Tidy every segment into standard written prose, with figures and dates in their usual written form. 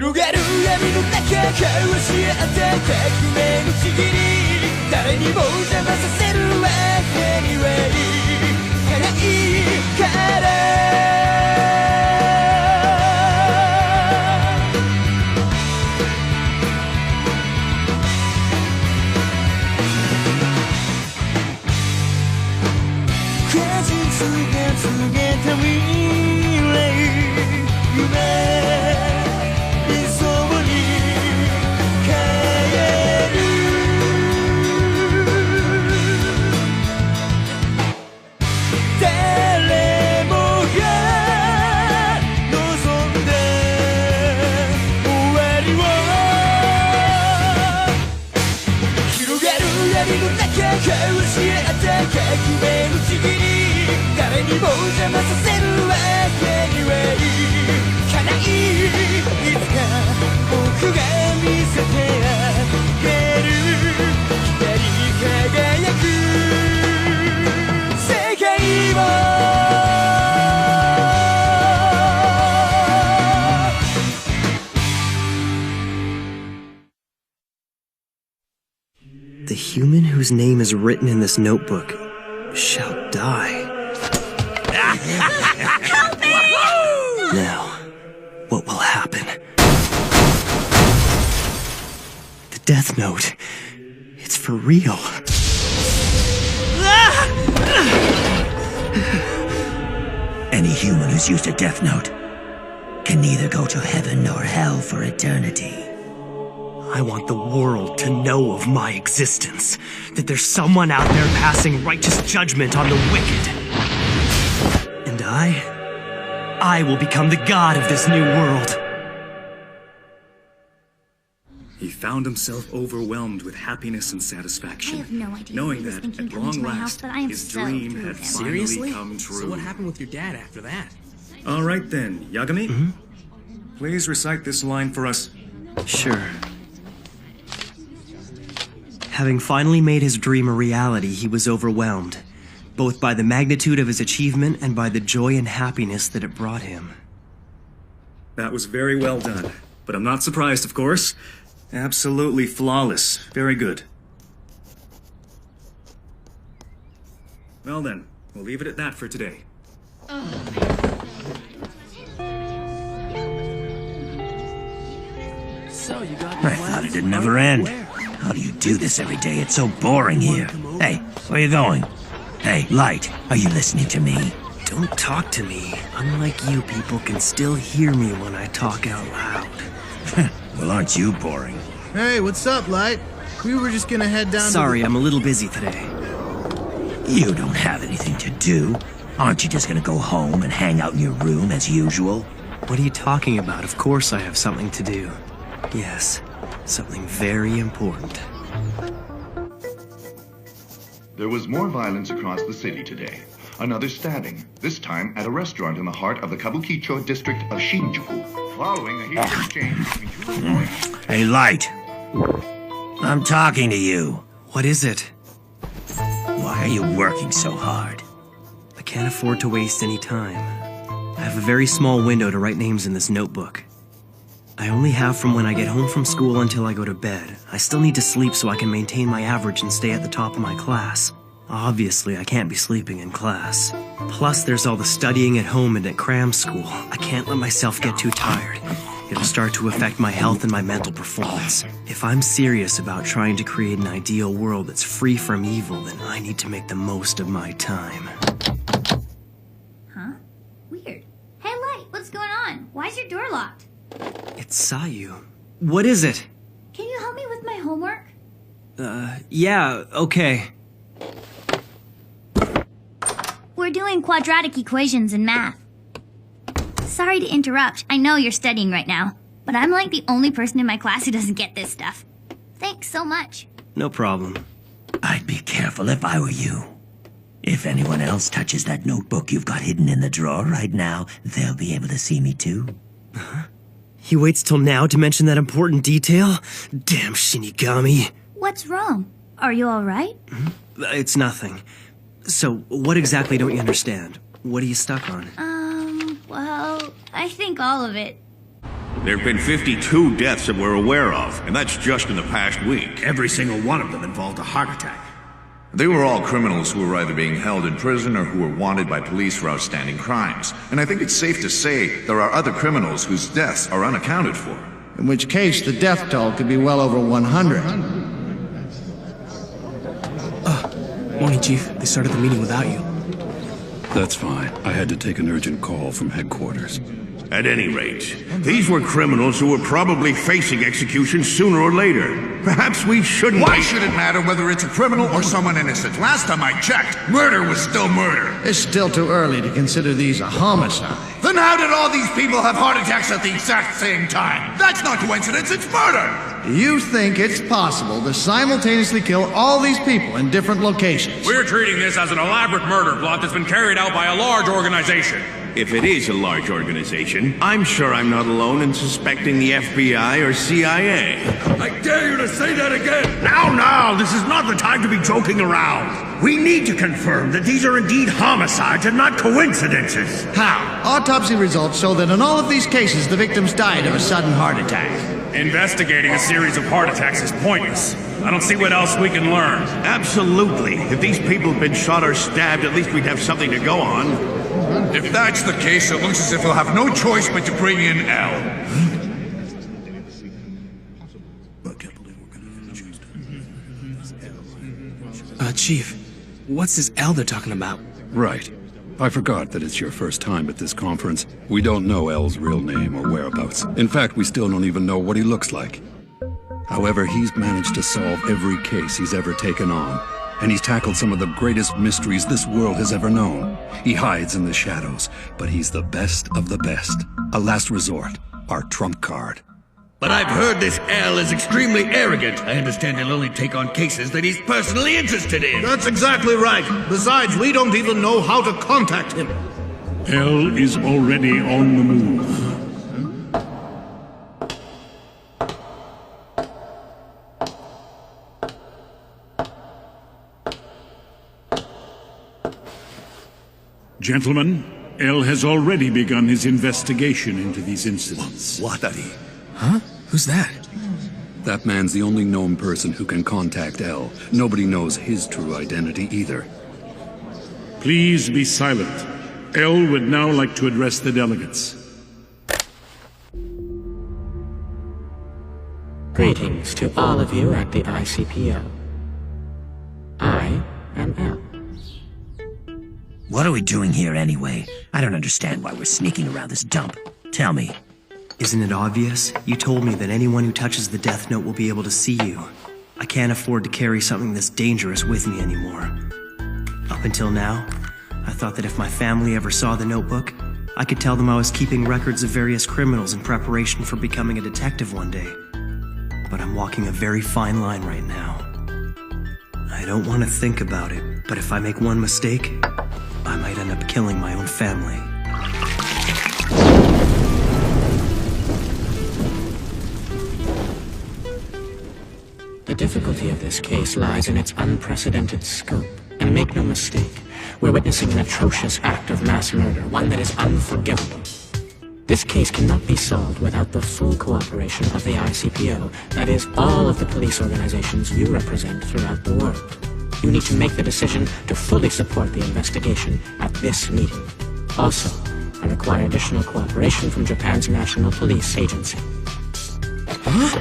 広がる闇の中交わし合った革命のちぎり誰にも邪魔させるわけにはいかないから告げた未来夢理想に変える誰もが望んだ終わりを広がる闇の中交わし合った革命のちぎり誰にも邪魔させるわけにはいかないいつか僕が見せてあげる光り輝く世界をThe human whose name is written in this notebook shall die. Help me! Now, what will happen? The Death Note. It's for real. Any human who's used a Death Note can neither go to heaven nor hell for eternity. I want the world to know of my existence. That there's someone out there passing righteous judgment on the wicked. And I will become the god of this new world. He found himself overwhelmed with happiness and satisfaction. I have no idea knowing he was that thinking at coming long to my house, last, but I am his so dream through had him. finally Seriously? come true. So what happened with your dad after that? All right then, Yagami. Please recite this line for us. Sure. Having finally made his dream a reality, he was overwhelmed, both by the magnitude of his achievement and by the joy and happiness that it brought him. That was very well done. But I'm not surprised, of course. Absolutely flawless. Very good. Well then, we'll leave it at that for today. So you got I thought it'd never end. How do you do this every day? It's so boring here. Hey, where you going? Hey, Light, are you listening to me? Don't talk to me. Unlike you, people can still hear me when I talk out loud. Well, aren't you boring? Hey, what's up, Light? We were just gonna head down Sorry, to I'm a little busy today. You don't have anything to do. Aren't you just gonna go home and hang out in your room as usual? What are you talking about? Of course I have something to do. Yes, something very important. There was more violence across the city today. Another stabbing, this time at a restaurant in the heart of the Kabukicho district of Shinjuku, following a heated exchange between two employees. Hey, Light. I'm talking to you. What is it? Why are you working so hard? I can't afford to waste any time. I have a very small window to write names in this notebook. I only have from when I get home from school until I go to bed. I still need to sleep so I can maintain my average and stay at the top of my class. Obviously, I can't be sleeping in class. Plus, there's all the studying at home and at cram school. I can't let myself get too tired. It'll start to affect my health and my mental performance. If I'm serious about trying to create an ideal world that's free from evil, then I need to make the most of my time. Huh? Weird. Hey, Light, what's going on? Why is your door locked? It's Sayu. What is it? Can you help me with my homework? Yeah, okay. We're doing quadratic equations in math. Sorry to interrupt. I know you're studying right now, but I'm like the only person in my class who doesn't get this stuff. Thanks so much. No problem. I'd be careful if I were you. If anyone else touches that notebook you've got hidden in the drawer right now, they'll be able to see me too. He waits till now to mention that important detail? Damn Shinigami. What's wrong? Are you alright? It's nothing. So, what exactly don't you understand? What are you stuck on? Well, I think all of it. There have been 52 deaths that we're aware of, and that's just in the past week. Every single one of them involved a heart attack. They were all criminals who were either being held in prison or who were wanted by police for outstanding crimes. And I think it's safe to say there are other criminals whose deaths are unaccounted for. In which case, the death toll could be well over 100. Morning, Chief. They started the meeting without you. That's fine. I had to take an urgent call from headquarters. At any rate, these were criminals who were probably facing execution sooner or later. Perhaps we shouldn't... Why should it matter whether it's a criminal or someone innocent? Last time I checked, murder was still murder. It's still too early to consider these a homicide. Then how did all these people have heart attacks at the exact same time? That's not coincidence, it's murder! Do you think it's possible to simultaneously kill all these people in different locations? We're treating this as an elaborate murder plot that's been carried out by a large organization. If it is a large organization, I'm sure I'm not alone in suspecting the FBI or CIA. I dare you to say that again! Now, this is not the time to be joking around. We need to confirm that these are indeed homicides and not coincidences. How? Autopsy results show that in all of these cases, the victims died of a sudden heart attack. Investigating a series of heart attacks is pointless. I don't see what else we can learn. Absolutely. If these people had been shot or stabbed, at least we'd have something to go on. If that's the case, it looks as if we'll have no choice but to bring in L. Chief, what's this L they're talking about? Right. I forgot that it's your first time at this conference. We don't know L's real name or whereabouts. In fact, we still don't even know what he looks like. However, he's managed to solve every case he's ever taken on. And he's tackled some of the greatest mysteries this world has ever known. He hides in the shadows, but he's the best of the best. A last resort, our trump card. But I've heard this L is extremely arrogant. I understand he'll only take on cases that he's personally interested in. That's exactly right. Besides, we don't even know how to contact him. L is already on the move. Gentlemen, L has already begun his investigation into these incidents. Watari. Huh? Who's that? That man's the only known person who can contact L. Nobody knows his true identity either. Please be silent. L would now like to address the delegates. Greetings to all of you at the ICPO. I am L. What are we doing here anyway? I don't understand why we're sneaking around this dump. Tell me. Isn't it obvious? You told me that anyone who touches the Death Note will be able to see you. I can't afford to carry something this dangerous with me anymore. Up until now, I thought that if my family ever saw the notebook, I could tell them I was keeping records of various criminals in preparation for becoming a detective one day. But I'm walking a very fine line right now. I don't want to think about it, but if I make one mistake, I might end up killing my own family. The difficulty of this case lies in its unprecedented scope. And make no mistake, we're witnessing an atrocious act of mass murder, one that is unforgivable. This case cannot be solved without the full cooperation of the ICPO, that is, all of the police organizations you represent throughout the world. You need to make the decision to fully support the investigation at this meeting. Also, I require additional cooperation from Japan's National Police Agency. Huh?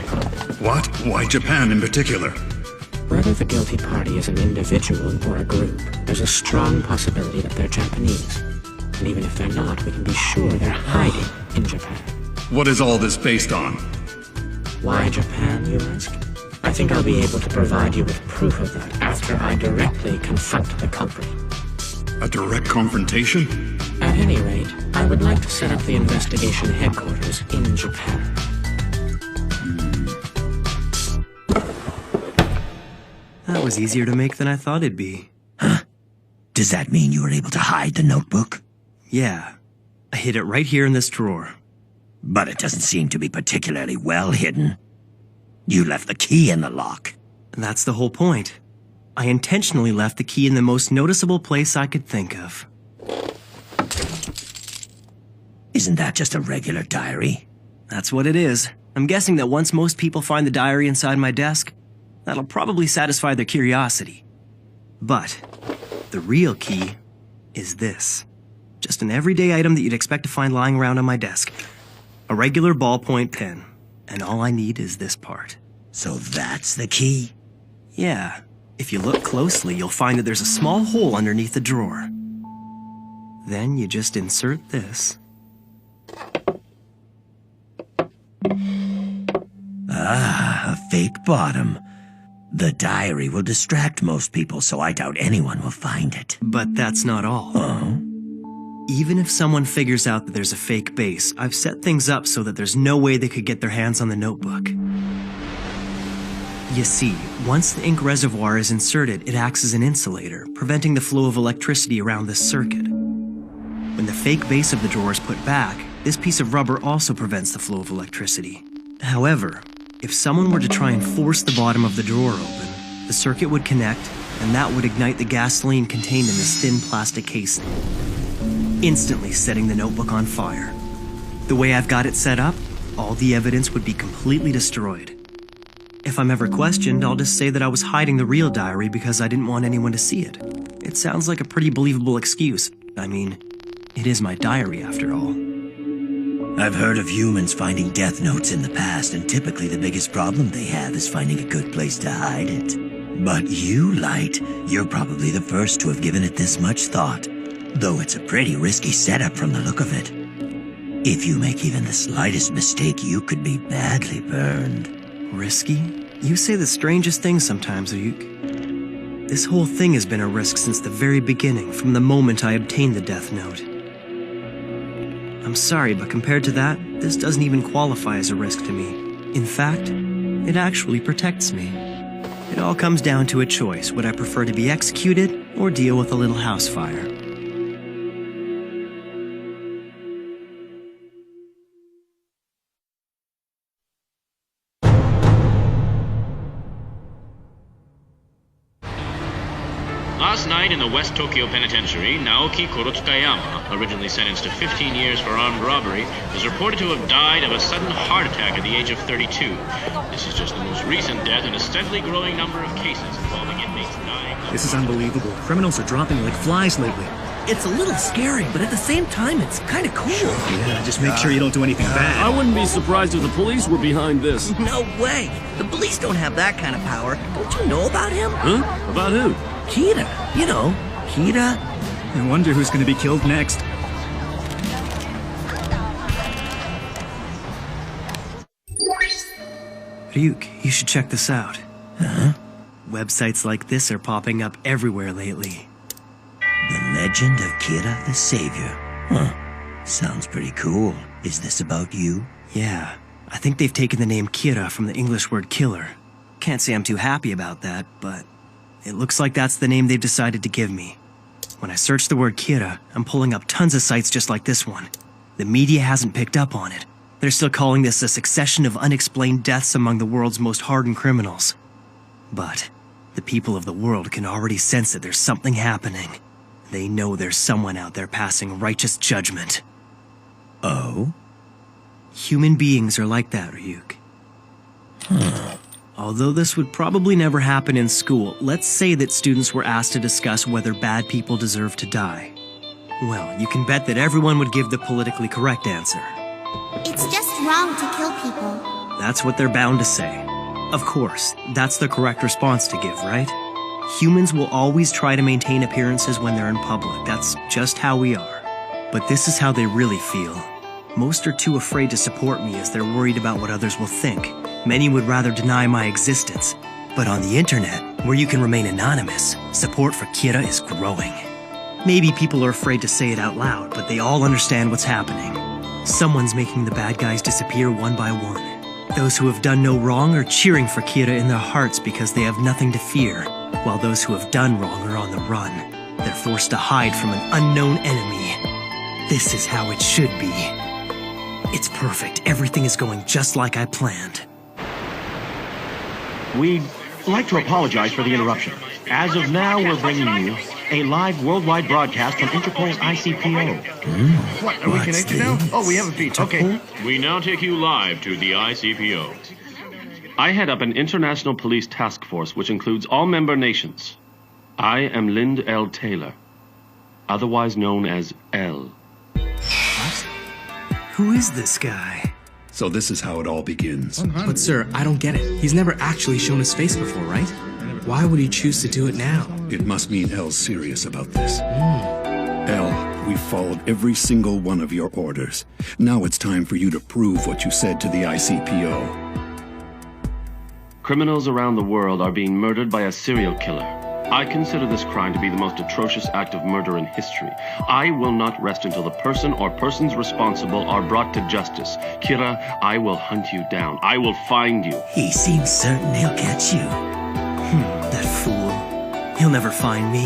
What? Why Japan in particular? Whether the guilty party is an individual or a group, there's a strong possibility that they're Japanese. And even if they're not, we can be sure they're hiding in Japan. What is all this based on? Why Japan, you ask? I think I'll be able to provide you with proof of that after I directly confront the culprit. A direct confrontation? At any rate, I would like to set up the investigation headquarters in Japan. That was easier to make than I thought it'd be. Huh? Does that mean you were able to hide the notebook? Yeah. I hid it right here in this drawer. But it doesn't seem to be particularly well hidden. You left the key in the lock. That's the whole point. I intentionally left the key in the most noticeable place I could think of. Isn't that just a regular diary? That's what it is. I'm guessing that once most people find the diary inside my desk, that'll probably satisfy their curiosity. But the real key is this. Just an everyday item that you'd expect to find lying around on my desk. A regular ballpoint pen. And all I need is this part. So that's the key? Yeah. If you look closely, you'll find that there's a small hole underneath the drawer. Then you just insert this. Ah, a fake bottom. The diary will distract most people, so I doubt anyone will find it. But that's not all. Oh? Even if someone figures out that there's a fake base, I've set things up so that there's no way they could get their hands on the notebook. You see, once the ink reservoir is inserted, it acts as an insulator, preventing the flow of electricity around this circuit. When the fake base of the drawer is put back, this piece of rubber also prevents the flow of electricity. However, if someone were to try and force the bottom of the drawer open, the circuit would connect, and that would ignite the gasoline contained in this thin plastic casing, instantly setting the notebook on fire. The way I've got it set up, all the evidence would be completely destroyed. If I'm ever questioned, I'll just say that I was hiding the real diary because I didn't want anyone to see it. It sounds like a pretty believable excuse. I mean, it is my diary after all. I've heard of humans finding death notes in the past, and typically the biggest problem they have is finding a good place to hide it. But you, Light, you're probably the first to have given it this much thought, though it's a pretty risky setup from the look of it. If you make even the slightest mistake, you could be badly burned. Risky? You say the strangest things sometimes, Ryuk. This whole thing has been a risk since the very beginning, from the moment I obtained the death note. I'm sorry, but compared to that, this doesn't even qualify as a risk to me. In fact, it actually protects me. It all comes down to a choice. Would I prefer to be executed or deal with a little house fire? Last night in the West Tokyo Penitentiary, Naoki Kurotsukayama, originally sentenced to 15 years for armed robbery, is reported to have died of a sudden heart attack at the age of 32. This is just the most recent death in a steadily growing number of cases involving inmates dying. This is unbelievable. Criminals are dropping like flies lately. It's a little scary, but at the same time, it's kind of cool. Yeah, just make sure you don't do anything bad. I wouldn't be surprised if the police were behind this. No way. The police don't have that kind of power. Don't you know about him? Huh? About who? Kira. You know, Kira. I wonder who's going to be killed next. Ryuk, you should check this out. Huh? Websites like this are popping up everywhere lately. The Legend of Kira the Savior. Huh. Sounds pretty cool. Is this about you? Yeah. I think they've taken the name Kira from the English word killer. Can't say I'm too happy about that, but it looks like that's the name they've decided to give me. When I search the word Kira, I'm pulling up tons of sites just like this one. The media hasn't picked up on it. They're still calling this a succession of unexplained deaths among the world's most hardened criminals. But the people of the world can already sense that there's something happening. They know there's someone out there passing righteous judgment. Oh? Human beings are like that, Ryuk. Huh. Although this would probably never happen in school, let's say that students were asked to discuss whether bad people deserve to die. Well, you can bet that everyone would give the politically correct answer. It's just wrong to kill people. That's what they're bound to say. Of course, that's the correct response to give, right? Humans will always try to maintain appearances when they're in public. That's just how we are. But this is how they really feel. Most are too afraid to support me as they're worried about what others will think. Many would rather deny my existence. But on the internet, where you can remain anonymous, support for Kira is growing. Maybe people are afraid to say it out loud, but they all understand what's happening. Someone's making the bad guys disappear one by one. Those who have done no wrong are cheering for Kira in their hearts because they have nothing to fear, while those who have done wrong are on the run. They're forced to hide from an unknown enemy. This is how it should be. It's perfect. Everything is going just like I planned. We'd like to apologize for the interruption. As of now, we're bringing you a live worldwide broadcast from Interpol's ICPO. What, are we connected now? Oh, we have a feed. Okay. We now take you live to the ICPO. I head up an international police task force which includes all member nations. I am Lind L. Taylor, otherwise known as L. What? Who is this guy? So this is how it all begins. But sir, I don't get it. He's never actually shown his face before, right? Why would he choose to do it now? It must mean L's serious about this. L, we followed every single one of your orders. Now it's time for you to prove what you said to the ICPO. Criminals around the world are being murdered by a serial killer. I consider this crime to be the most atrocious act of murder in history. I will not rest until the person or persons responsible are brought to justice. Kira, I will hunt you down. I will find you. He seems certain he'll catch you. That fool. He'll never find me.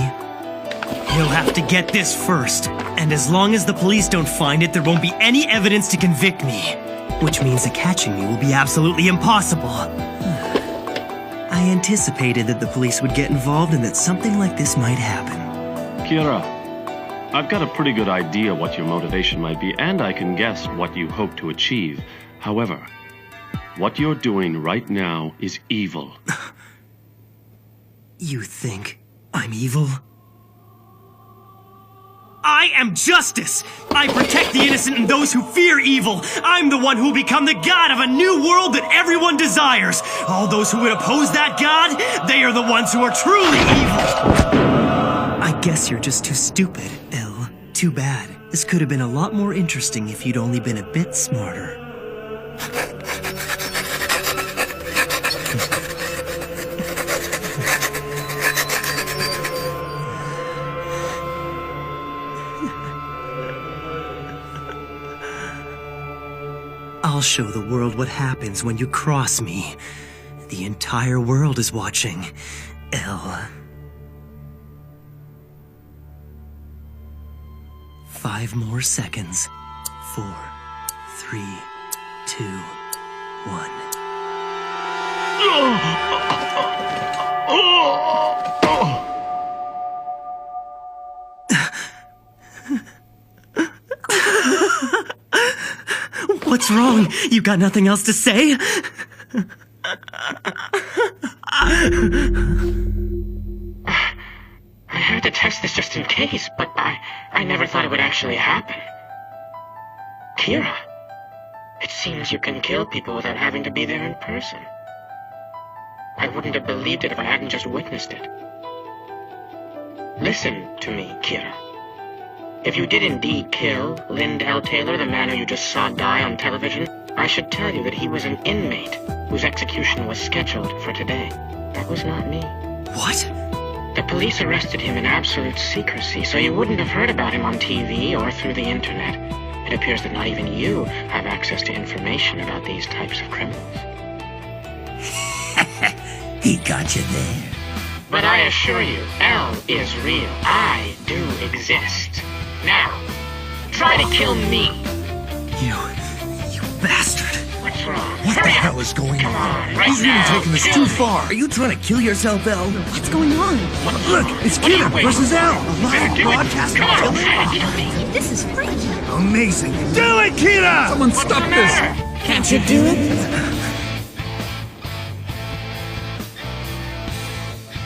He'll have to get this first. And as long as the police don't find it, there won't be any evidence to convict me. Which means that catching me will be absolutely impossible. I anticipated that the police would get involved and that something like this might happen. Kira, I've got a pretty good idea what your motivation might be, and I can guess what you hope to achieve. However, what you're doing right now is evil. You think I'm evil? I am justice! I protect the innocent and those who fear evil! I'm the one who will become the god of a new world that everyone desires! All those who would oppose that god, they are the ones who are truly evil! I guess you're just too stupid, L. Too bad. This could have been a lot more interesting if you'd only been a bit smarter. I'll show the world what happens when you cross me. The entire world is watching. L. 5 more seconds. 4, 3, 2, 1. What's wrong? You got nothing else to say? I had to test this just in case, but I never thought it would actually happen. Kira, it seems you can kill people without having to be there in person. I wouldn't have believed it if I hadn't just witnessed it. Listen to me, Kira. If you did indeed kill Lind L. Taylor, the man who you just saw die on television, I should tell you that he was an inmate whose execution was scheduled for today. That was not me. What? The police arrested him in absolute secrecy, so you wouldn't have heard about him on TV or through the internet. It appears that not even you have access to information about these types of criminals. He got you there. But I assure you, L is real. I do exist. Now, try to kill me. You bastard. What's wrong? What the hell is going on? Right He's really now, taking this kill too me. far. Are you trying to kill yourself, L? What's going on? Look, it's Kira versus L. A live broadcast of Come on, killing. try to kill me. This is freaky. Amazing. Do it, Kira! Someone What's stop the this. matter? Can't you do it?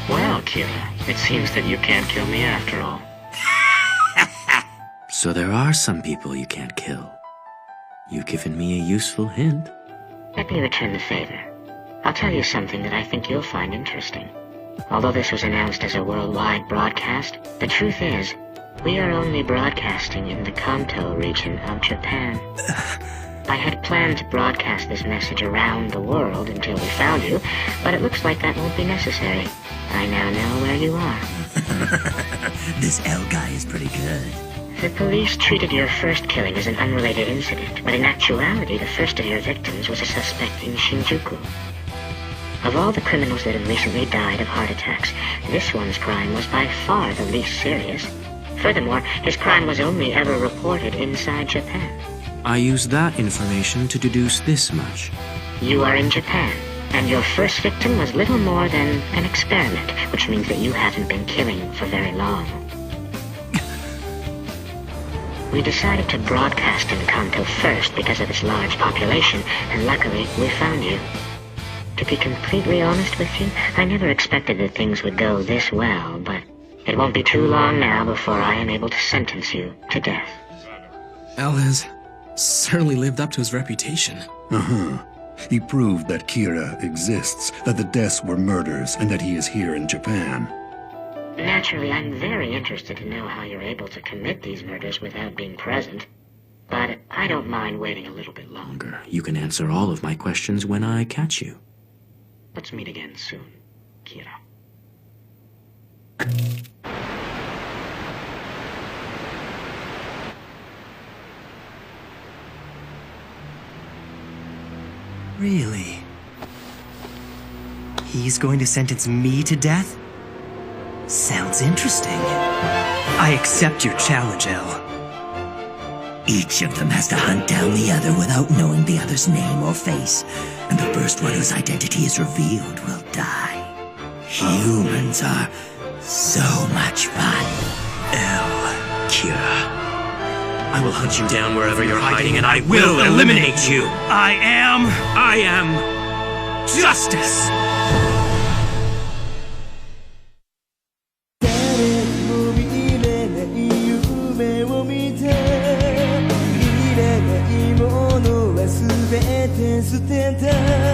Well, Kira, it seems that you can't kill me after all. So there are some people you can't kill. You've given me a useful hint. Let me return the favor. I'll tell you something that I think you'll find interesting. Although this was announced as a worldwide broadcast, the truth is, we are only broadcasting in the Kanto region of Japan. I had planned to broadcast this message around the world until we found you, but it looks like that won't be necessary. I now know where you are. This L guy is pretty good. The police treated your first killing as an unrelated incident, but in actuality, the first of your victims was a suspect in Shinjuku. Of all the criminals that have recently died of heart attacks, this one's crime was by far the least serious. Furthermore, his crime was only ever reported inside Japan. I used that information to deduce this much. You are in Japan, and your first victim was little more than an experiment, which means that you haven't been killing for very long. We decided to broadcast Encanto first because of its large population, and luckily, we found you. To be completely honest with you, I never expected that things would go this well, but it won't be too long now before I am able to sentence you to death. El has certainly lived up to his reputation. He proved that Kira exists, that the deaths were murders, and that he is here in Japan. Naturally, I'm very interested to know how you're able to commit these murders without being present. But I don't mind waiting a little bit longer. You can answer all of my questions when I catch you. Let's meet again soon, Kira. Really? He's going to sentence me to death? Sounds interesting. I accept your challenge, El. Each of them has to hunt down the other without knowing the other's name or face, and the first one whose identity is revealed will die. Humans are so much fun. El, Kira. I will hunt you down wherever you're hiding, and I will eliminate you. I am justice. Te 捨てた